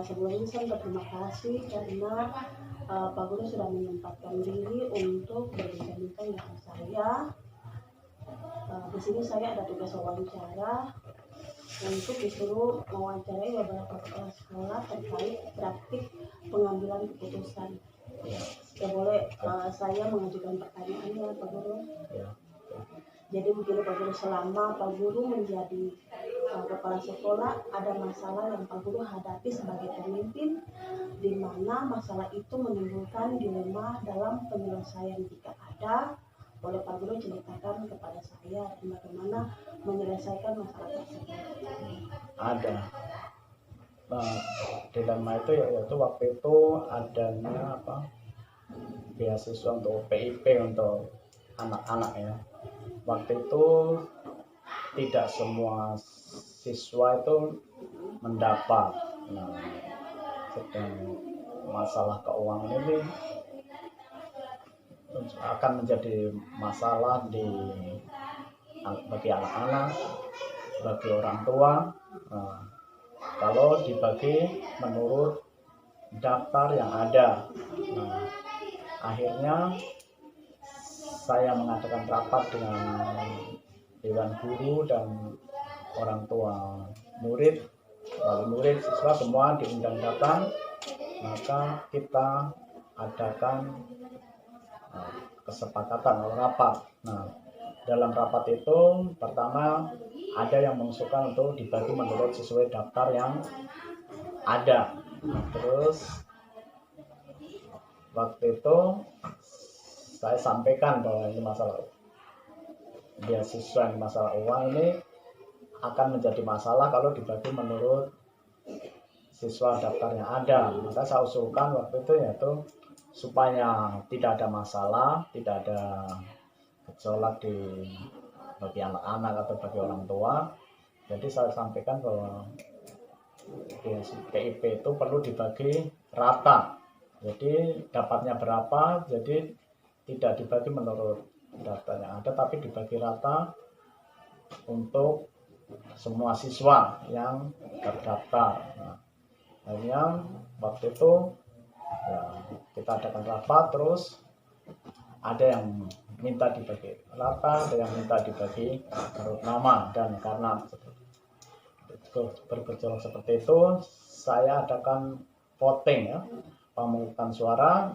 sebelumnya saya berterima kasih karena Pak Guru sudah menyempatkan diri untuk berbincang-bincang dengan saya. Di sini saya ada tugas wawancara untuk disuruh mewawancarai beberapa kepala sekolah terkait praktik pengambilan keputusan. Ya boleh saya mengajukan pertanyaannya Pak Guru. Jadi begini Pak Guru, selama Pak Guru menjadi kepala sekolah, ada masalah yang Pak Guru hadapi sebagai pemimpin, di mana masalah itu menimbulkan dilema dalam penyelesaian. Jika ada, boleh Pak Guru ceritakan kepada saya dan bagaimana menyelesaikan masalah tersebut. Ada. Nah, dilema itu yaitu waktu itu adanya beasiswa untuk PIP untuk anak-anak ya. Waktu itu tidak semua siswa itu mendapat. Nah, sedang masalah keuangan ini akan menjadi masalah bagi anak-anak, bagi orang tua. Nah, kalau dibagi menurut daftar yang ada. Nah, akhirnya saya mengadakan rapat dengan dewan guru dan orang tua murid, wali murid, siswa semua diundang datang. Maka kita adakan kesepakatan rapat. Nah, dalam rapat itu pertama ada yang mengusulkan untuk dibagi menurut sesuai daftar yang ada. Terus waktu itu saya sampaikan bahwa ini masalah beasiswa, masalah uang ini akan menjadi masalah kalau dibagi menurut siswa daftar yang ada. Maka saya usulkan waktu itu yaitu supaya tidak ada masalah, tidak ada gejolak bagi anak-anak atau bagi orang tua. Jadi saya sampaikan bahwa PIP itu perlu dibagi rata. Jadi dapatnya berapa, jadi tidak dibagi menurut daftar yang ada, tapi dibagi rata untuk semua siswa yang terdaftar. Nah, akhirnya waktu itu ya, kita adakan rapat, terus ada yang minta dibagi rata, ada yang minta dibagi menurut nama, dan karena bergejolak seperti itu, saya adakan voting ya, pemungutan suara,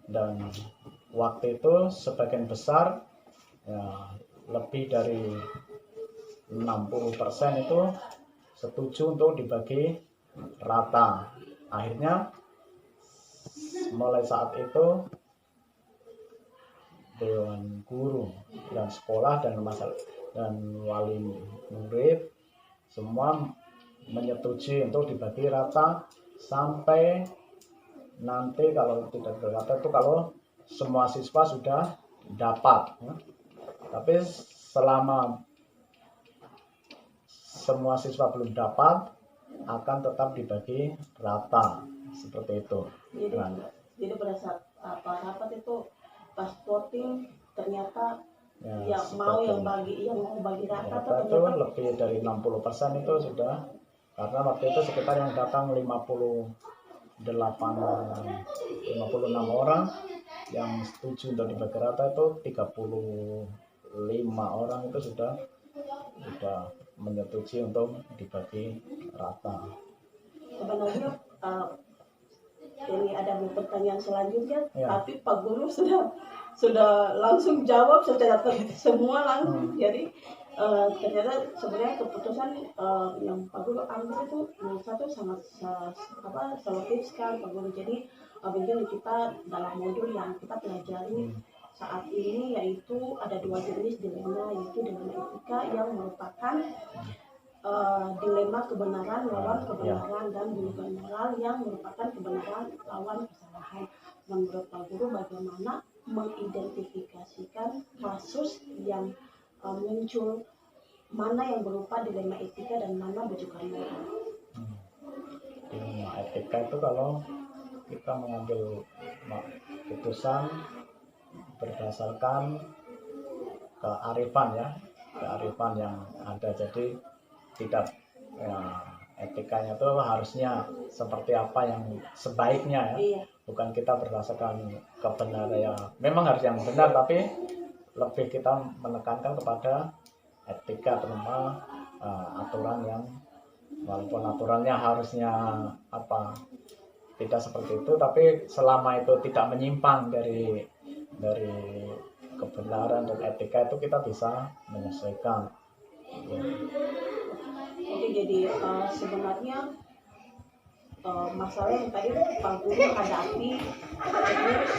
dan waktu itu sebagian besar ya, lebih dari 60% itu setuju untuk dibagi rata. Akhirnya mulai saat itu dewan guru dan sekolah dan wali murid semua menyetujui untuk dibagi rata sampai nanti kalau tidak berrata itu kalau semua siswa sudah dapat. Tapi selama semua siswa belum dapat, akan tetap dibagi rata seperti itu. Jadi pada saat rapat itu pas voting ternyata yang mau bagi rata itu lebih dari 60% itu sudah, karena waktu itu sekitar yang datang 56 orang, yang setuju untuk dibagi rata itu 35 orang itu sudah menyetujui untuk dibagi rata. Sebenarnya ini ada pertanyaan selanjutnya, ya. Tapi Pak Guru sudah langsung jawab secara semua langsung. Jadi ternyata sebenarnya keputusan yang Pak Guru ambil itu satu sangat solutif sekali Pak Guru. Jadi begini, kita dalam modul yang kita pelajari saat ini yaitu ada dua jenis dilema, yaitu dilema etika yang merupakan dilema kebenaran lawan kebenaran, dan dilema moral yang merupakan kebenaran lawan kesalahan. Menurut Pak Guru, bagaimana mengidentifikasikan kasus yang muncul, mana yang berupa dilema etika dan mana bujukan moral? Dilema etika itu kalau kita mengambil keputusan berdasarkan kearifan yang ada, jadi tidak etikanya itu harusnya seperti apa yang sebaiknya ya. Iya. Bukan kita berdasarkan kebenaran ya. Memang harus yang benar, tapi lebih kita menekankan kepada etika, terutama aturan yang walaupun aturannya harusnya apa tidak seperti itu, tapi selama itu tidak menyimpang dari kebenaran dan etika itu kita bisa menyesuaikan. Oke, jadi sebenarnya masalah yang tadi Pak Guru hadapi terus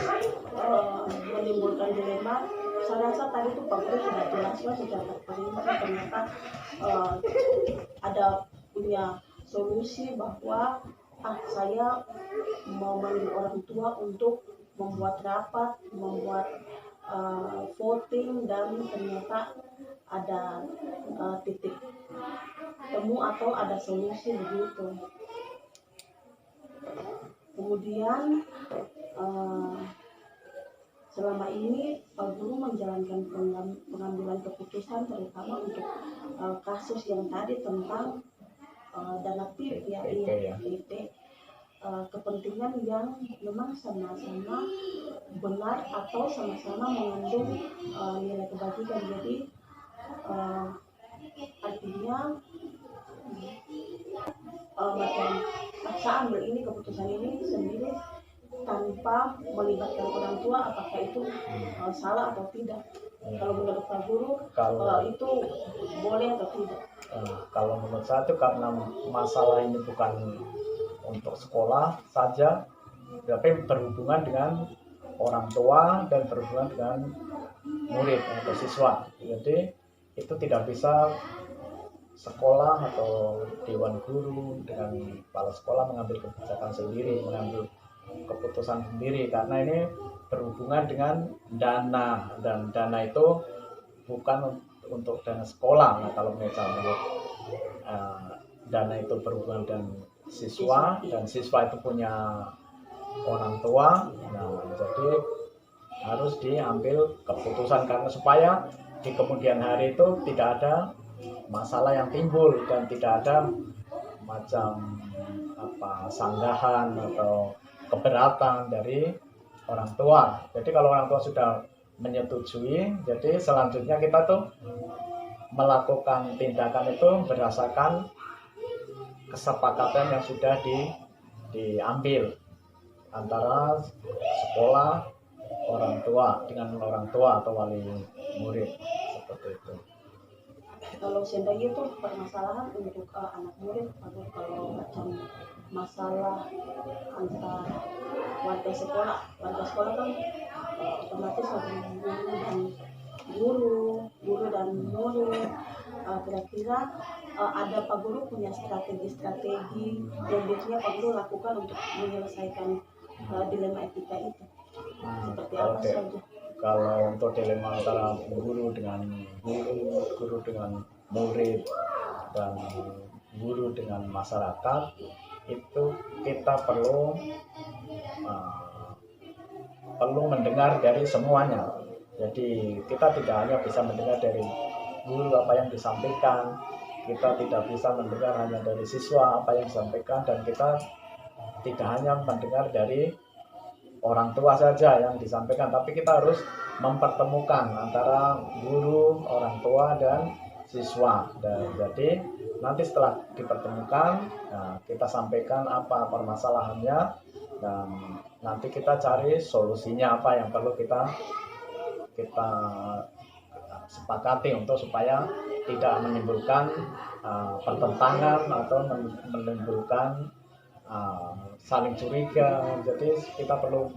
menimbulkan dilema. Saya rasa tadi tuh Pak Guru sudah jelaskan secara terperinci, ternyata ada punya solusi bahwa saya mau manggil orang tua untuk membuat rapat, membuat voting, dan ternyata ada titik temu atau ada solusi begitu. Kemudian selama ini Pak Guru menjalankan pengambilan keputusan terutama untuk kasus yang tadi tentang dana PIP ya, PIP, kepentingan yang memang sama-sama benar atau sama-sama mengandung nilai kebajikan. Jadi artinya macam saya ambil ini keputusan ini sendiri tanpa melibatkan orang tua, apakah itu salah atau tidak? Kalau menurut Pak Guru itu boleh atau tidak? Kalau menurut saya itu karena masalah ini bukan untuk sekolah saja, tapi berhubungan dengan orang tua dan berhubungan dengan murid atau siswa. Jadi itu tidak bisa sekolah atau dewan guru dengan kepala sekolah mengambil kebijakan sendiri, mengambil keputusan sendiri, karena ini berhubungan dengan dana, dan dana itu bukan untuk dana sekolah. Nah, kalau misalnya dana itu berhubungan dengan siswa dan siswa itu punya orang tua, nah jadi harus diambil keputusan karena supaya di kemudian hari itu tidak ada masalah yang timbul dan tidak ada macam sanggahan atau keberatan dari orang tua. Jadi kalau orang tua sudah menyetujui, jadi selanjutnya kita tuh melakukan tindakan itu berdasarkan kesepakatan yang sudah diambil antara sekolah, orang tua dengan orang tua atau wali murid, seperti itu. Kalau seandainya itu permasalahan untuk anak murid, kalau macam masalah antar warga sekolah kan otomatis ada guru dan murid. Kira-kira ada Pak Guru punya strategi yang biasanya Pak Guru lakukan untuk menyelesaikan dilema etika itu? Seperti apa saja? Kalau untuk dilema antara guru dengan guru dengan murid, dan guru dengan masyarakat, itu kita perlu mendengar dari semuanya. Jadi kita tidak hanya bisa mendengar dari guru apa yang disampaikan, kita tidak bisa mendengar hanya dari siswa apa yang disampaikan, dan kita tidak hanya mendengar dari orang tua saja yang disampaikan, tapi kita harus mempertemukan antara guru, orang tua, dan siswa. Dan jadi nanti setelah dipertemukan, kita sampaikan apa permasalahannya, dan nanti kita cari solusinya apa yang perlu kita sepakati untuk supaya tidak menimbulkan pertentangan atau menimbulkan saling curiga. Jadi kita perlu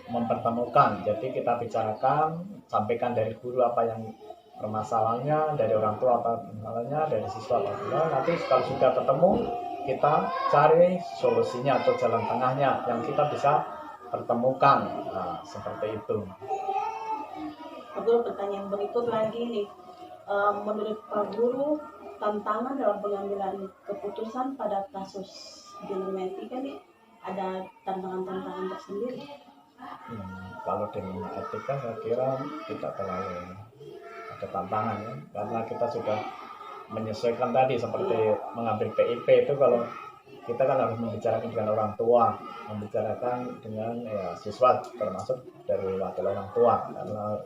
mempertemukan. Jadi kita bicarakan, sampaikan dari guru apa yang permasalahannya, dari orang tua apa permasalahannya, dari siswa apa permasalahannya. Nanti kalau sudah ketemu, kita cari solusinya atau jalan tengahnya yang kita bisa pertemukan. Nah, seperti itu. Pak Guru, pertanyaan berikut lagi nih. Menurut Pak Guru, tantangan dalam pengambilan keputusan pada kasus dilema etika ini ada tantangan-tantangan tersendiri? Kalau dilema etika saya kira tidak terlalu ada tantangan ya, karena kita sudah menyesuaikan tadi seperti mengambil PIP itu, kalau kita kan harus membicarakan dengan orang tua, membicarakan dengan ya, siswa termasuk dari wakil orang tua, karena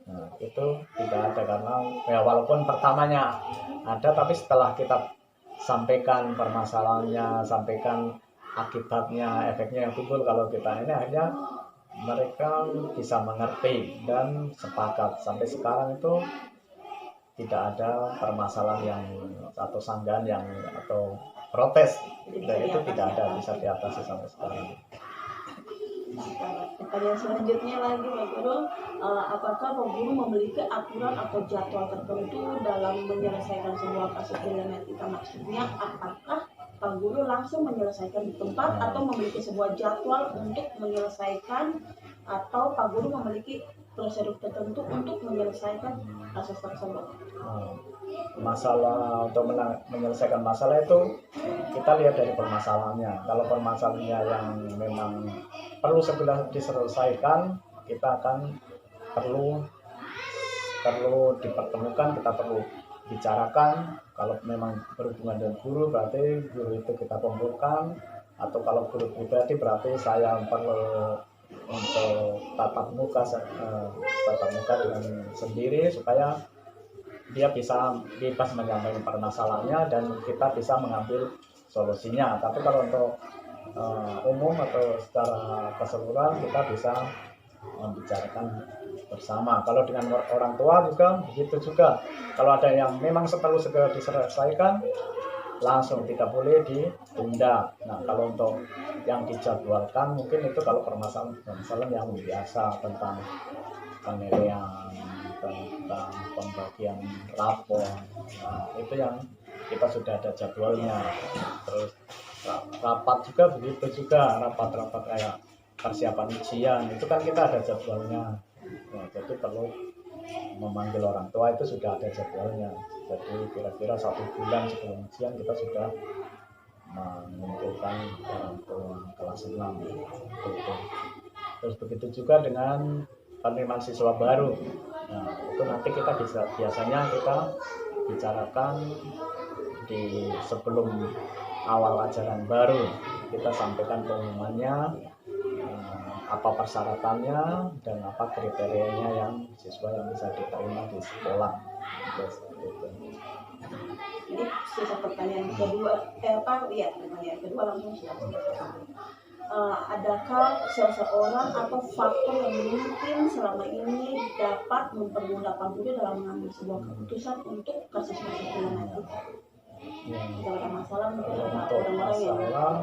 nah, itu tidak ada, karena ya walaupun pertamanya ada, tapi setelah kita sampaikan permasalahannya, sampaikan akibatnya, efeknya yang timbul kalau kita ini, akhirnya mereka bisa mengerti dan sepakat. Sampai sekarang itu tidak ada permasalahan yang atau sanggahan yang atau protes, dan itu tidak ada, bisa diatasi sampai sekarang. Pertanyaan selanjutnya lagi Pak Guru, apakah Pak Guru memiliki aturan atau jadwal tertentu dalam menyelesaikan sebuah kasus dilematika? Maksudnya apakah Pak Guru langsung menyelesaikan di tempat atau memiliki sebuah jadwal untuk menyelesaikan, atau Pak Guru memiliki prosedur tertentu untuk menyelesaikan kasus tersebut? Masalah untuk menyelesaikan masalah itu kita lihat dari permasalahannya. Kalau permasalahannya yang memang perlu segera diselesaikan, kita akan perlu dipertemukan, kita perlu bicarakan. Kalau memang berhubungan dengan guru, berarti guru itu kita kumpulkan, atau kalau guru pribadi berarti saya perlu untuk tatap muka dengan sendiri supaya dia bisa bebas menyampaikan permasalahannya dan kita bisa mengambil solusinya. Tapi kalau untuk umum atau secara keseluruhan kita bisa membicarakan bersama. Kalau dengan orang tua juga begitu juga. Kalau ada yang memang perlu segera diselesaikan, langsung, tidak boleh ditunda. Nah, kalau untuk yang dijadwalkan mungkin itu kalau permasalahan yang biasa tentang penilaian, tentang pembagian rapor, nah, itu yang kita sudah ada jadwalnya. Terus rapat juga begitu juga, rapat-rapat kayak persiapan ujian itu kan kita ada jadwalnya. Nah, jadi perlu memanggil orang tua itu sudah ada jadwalnya. Jadi kira-kira 1 bulan sebelum ujian kita sudah mengumpulkan orang tua kelas 6 gitu. Terus begitu juga dengan penerimaan siswa baru. Nah, itu nanti kita biasanya kita bicarakan di sebelum awal ajaran baru, kita sampaikan pengumumannya, apa persyaratannya dan apa kriterianya yang siswa yang bisa diterima di sekolah. Ini sisa pertanyaan kedua, pertanyaan kedua langsung silakan. Adakah seseorang atau faktor yang mungkin selama ini dapat mempermudah Pak Guru dalam mengambil sebuah keputusan untuk kasus dilematika? Jika ada masalah mungkin ada orang-orang yang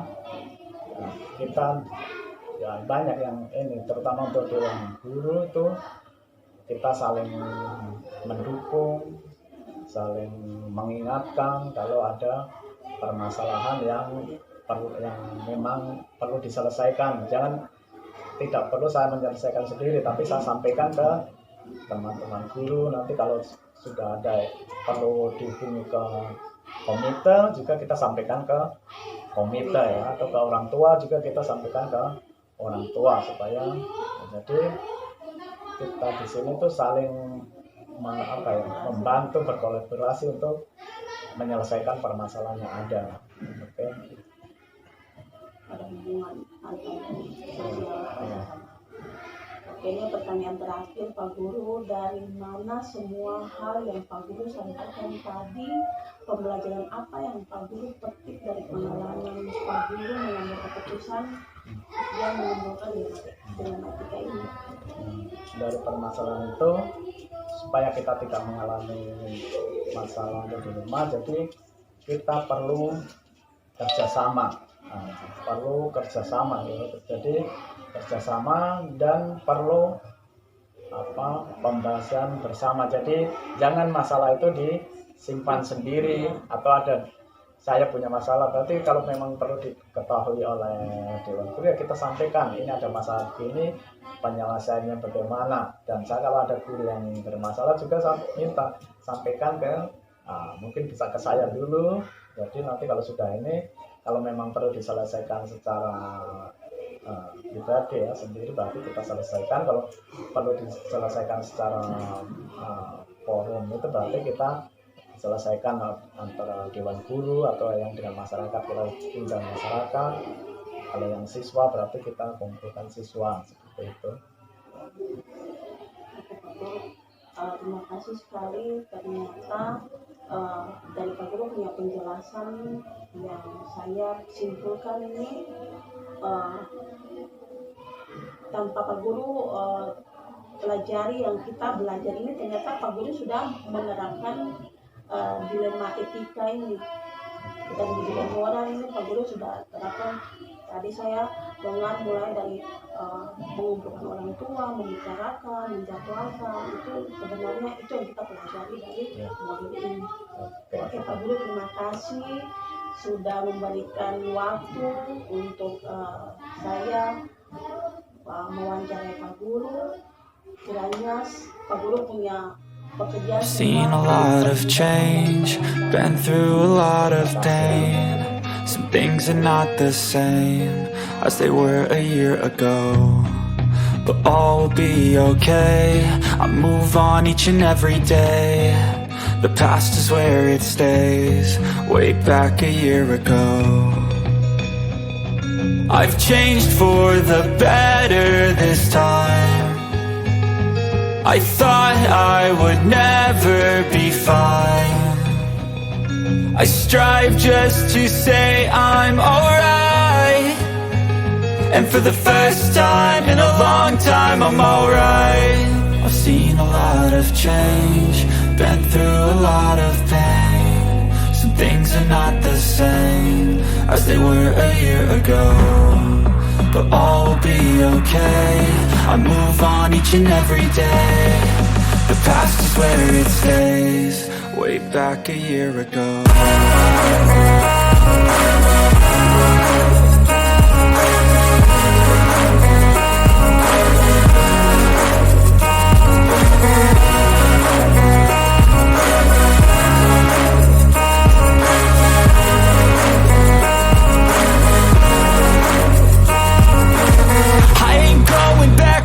kita ya banyak yang ini, terutama untuk dewan guru itu kita saling mendukung, saling mengingatkan kalau ada permasalahan yang memang perlu diselesaikan. Tidak perlu saya menyelesaikan sendiri, tapi saya sampaikan ke teman-teman guru. Nanti kalau sudah ada perlu dihubungi ke komite juga kita sampaikan ke komite ya, atau ke orang tua juga kita sampaikan ke orang tua, supaya jadi kita di sini tuh saling membantu, berkolaborasi untuk menyelesaikan permasalahan yang ada. Oke. Ada hubungan antara sosial. Oke, ini pertanyaan terakhir Pak Guru, dari mana semua hal yang Pak Guru sampaikan tadi, pembelajaran apa yang Pak Guru petik dari pengalaman Pak Guru mengambil keputusan yang menimbulkan dilematika ini? Dari permasalahan itu, supaya kita tidak mengalami masalah di rumah, jadi kita perlu kerjasama. Jadi kerjasama dan perlu pembahasan bersama. Jadi jangan masalah itu disimpan sendiri, atau ada saya punya masalah, berarti kalau memang perlu diketahui oleh dewan guru ya kita sampaikan, ini ada masalah begini, penyelesaiannya bagaimana. Dan saya kalau ada guru yang bermasalah juga saya minta sampaikan ke mungkin bisa ke saya dulu. Jadi nanti kalau sudah ini, kalau memang perlu diselesaikan secara pribadi ya sendiri, berarti kita selesaikan. Kalau perlu diselesaikan secara forum itu berarti kita diselesaikan antara Dewan Guru atau yang dengan masyarakat, kita undang masyarakat. Kalau yang siswa berarti kita kumpulkan siswa, seperti itu. Terima kasih sekali. Ternyata dari Pak Guru punya penjelasan yang saya simpulkan ini, tanpa Pak Guru pelajari yang kita belajar ini, ternyata Pak Guru sudah menerapkan dilema etika ini dan dilema moral ini Pak Guru sudah terapkan. Tadi saya dengar mulai dari mengumpulkan orang tua, membicarakan, menjadwalkan, itu sebenarnya itu yang kita pelajari dari modul ini. Oke Pak Guru, terima kasih sudah memberikan waktu untuk saya mewawancarai Pak Guru. Kiranya Pak Guru punya pekerjaan. Seen a lot of change, been through a lot of pain. Some things are not the same as they were a year ago, but all will be okay. I move on each and every day. The past is where it stays, way back a year ago. I've changed for the better this time. I thought I would never be fine. I strive just to say I'm alright, and for the first time in a long time I'm alright. I've seen a lot of change, been through a lot of pain. Some things are not the same as they were a year ago, but all will be okay. I move on each and every day. The past is where it stays, way back a year ago.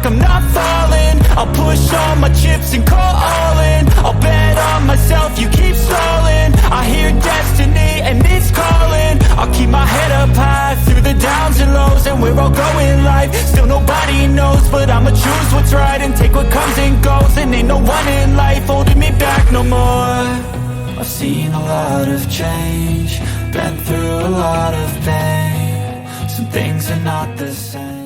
I'm not falling, I'll push all my chips and call all in. I'll bet on myself, you keep stalling. I hear destiny and it's calling. I'll keep my head up high through the downs and lows, and we're all going life. Still nobody knows, but I'ma choose what's right and take what comes and goes. And ain't no one in life holding me back no more. I've seen a lot of change, been through a lot of pain. Some things are not the same.